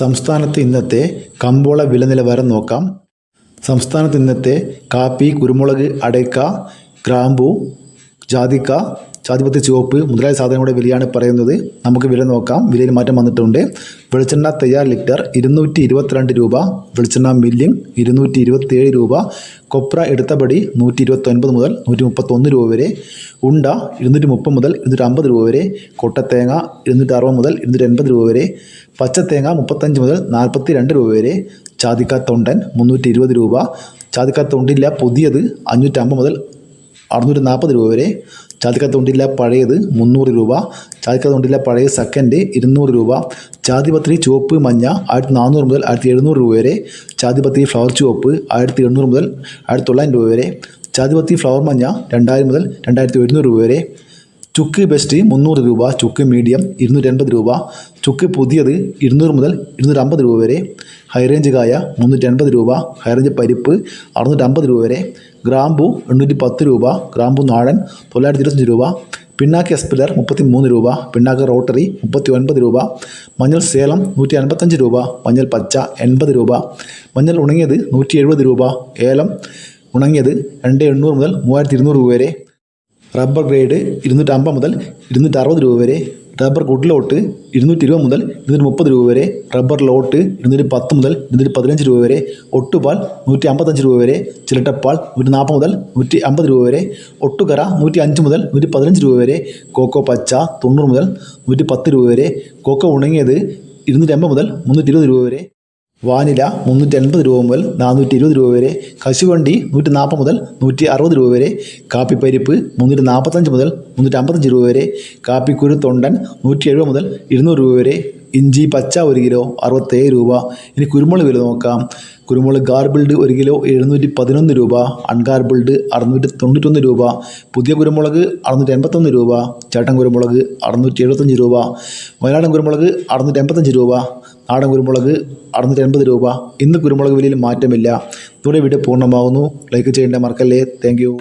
സംസ്ഥാനത്ത് ഇന്നത്തെ കമ്പോള വില നിലവാരം നോക്കാം. സംസ്ഥാനത്ത് ഇന്നത്തെ കാപ്പി, കുരുമുളക്, അടയ്ക്ക, ഗ്രാമ്പൂ, ജാതിക്ക, ജാതിപത്രി ചുവപ്പ് മുതലായ സാധനങ്ങളുടെ വിലയാണ് പറയുന്നത്. നമുക്ക് വില നോക്കാം. വിലയിൽ മാറ്റം വന്നിട്ടുണ്ട്. വെളിച്ചെണ്ണ തയ്യാർ ലിറ്റർ 222 രൂപ, വെളിച്ചെണ്ണ മില്ലിംഗ് 227 രൂപ, കൊപ്ര എടുത്തപടി 129 മുതൽ 131 രൂപ വരെ, ഉണ്ട 230 മുതൽ 250 രൂപ വരെ, കൊട്ടത്തേങ്ങ 260 മുതൽ 280 രൂപ വരെ, പച്ചത്തേങ്ങ 35 മുതൽ 42 രൂപ വരെ, ജാതിക്ക തൊണ്ടൻ 320 രൂപ, ജാതിക്ക തൊണ്ടില്ല പുതിയത് 550 മുതൽ 640 രൂപ വരെ, ജാതിക്ക തൊണ്ടില്ല പഴയത് 300 രൂപ, ജാതിക്ക തൊണ്ടില്ല പഴയ സെക്കൻഡ് 200 രൂപ, ജാതിപത്രി ചുവപ്പ് മഞ്ഞ 1400 മുതൽ 1700 രൂപ വരെ, ജാതിപത്രി ഫ്ലവർ ചുവപ്പ് 1800 മുതൽ 1900 രൂപ വരെ, ജാതിപത്രി ഫ്ലവർ മഞ്ഞ 2000 മുതൽ 2100 രൂപ വരെ, ചുക്ക് ബെസ്റ്റ് 300 രൂപ, ചുക്ക് മീഡിയം 280 രൂപ, ചുക്ക് പുതിയത് 200 മുതൽ 250 രൂപ വരെ, ഹൈറേഞ്ച് കായ 380 രൂപ, ഹൈറേഞ്ച് പരിപ്പ് 650 രൂപ വരെ, ഗ്രാമ്പൂ 810 രൂപ, ഗ്രാമ്പൂ നാടൻ 925 രൂപ, പിണ്ണാക്ക് എസ്പിലർ 33 രൂപ, പിണ്ണാക്ക് റോട്ടറി 39 രൂപ, മഞ്ഞൾ സേലം 155 രൂപ, മഞ്ഞൾ പച്ച 80 രൂപ, മഞ്ഞൾ ഉണങ്ങിയത് 170 രൂപ, ഏലം ഉണങ്ങിയത് 2800 മുതൽ 3200 രൂപ വരെ, റബ്ബർ ഗ്രേഡ് 250 മുതൽ 260 രൂപ വരെ, റബ്ബർ ഗുഡ് ലോട്ട് 220 മുതൽ 230 രൂപ വരെ, റബ്ബർ ലോട്ട് 210 മുതൽ 215 രൂപ വരെ, ഒട്ടുപാൽ 155 രൂപ വരെ, ചിരട്ടപ്പാൽ 140 മുതൽ 150 രൂപ വരെ, ഒട്ടുകറ 105 മുതൽ 115 രൂപ വരെ, കോക്കോ പച്ച 90 മുതൽ 110 രൂപ വരെ, കോക്കോ ഉണങ്ങിയത് 250 മുതൽ 320 രൂപ വരെ, വാനില 380 രൂപ മുതൽ 420 രൂപ വരെ, കശുവണ്ടി 140 മുതൽ 160 രൂപ വരെ, കാപ്പിപ്പരിപ്പ് 345 മുതൽ 355 രൂപ വരെ, കാപ്പിക്കുരു തൊണ്ടൻ 170 മുതൽ 200 രൂപ വരെ, ഇഞ്ചി പച്ച 1 കിലോ 67 രൂപ. ഇനി കുരുമുളക് വില നോക്കാം. കുരുമുളക് ഗാർബിൾഡ് 1 കിലോ 711 രൂപ, അൺഗാർബിൾഡ് 691 രൂപ, പുതിയ കുരുമുളക് 681 രൂപ, ചേട്ടൻ കുരുമുളക് 675 രൂപ, വയനാടൻ കുരുമുളക് 685 രൂപ, നാടൻ കുരുമുളക് 680 രൂപ. ഇന്ന് കുരുമുളക് വിലയിൽ മാറ്റമില്ല. ഇതോടെ വീഡിയോ പൂർണ്ണമാകുന്നു. ലൈക്ക് ചെയ്യേണ്ട മറക്കല്ലേ. Thank you.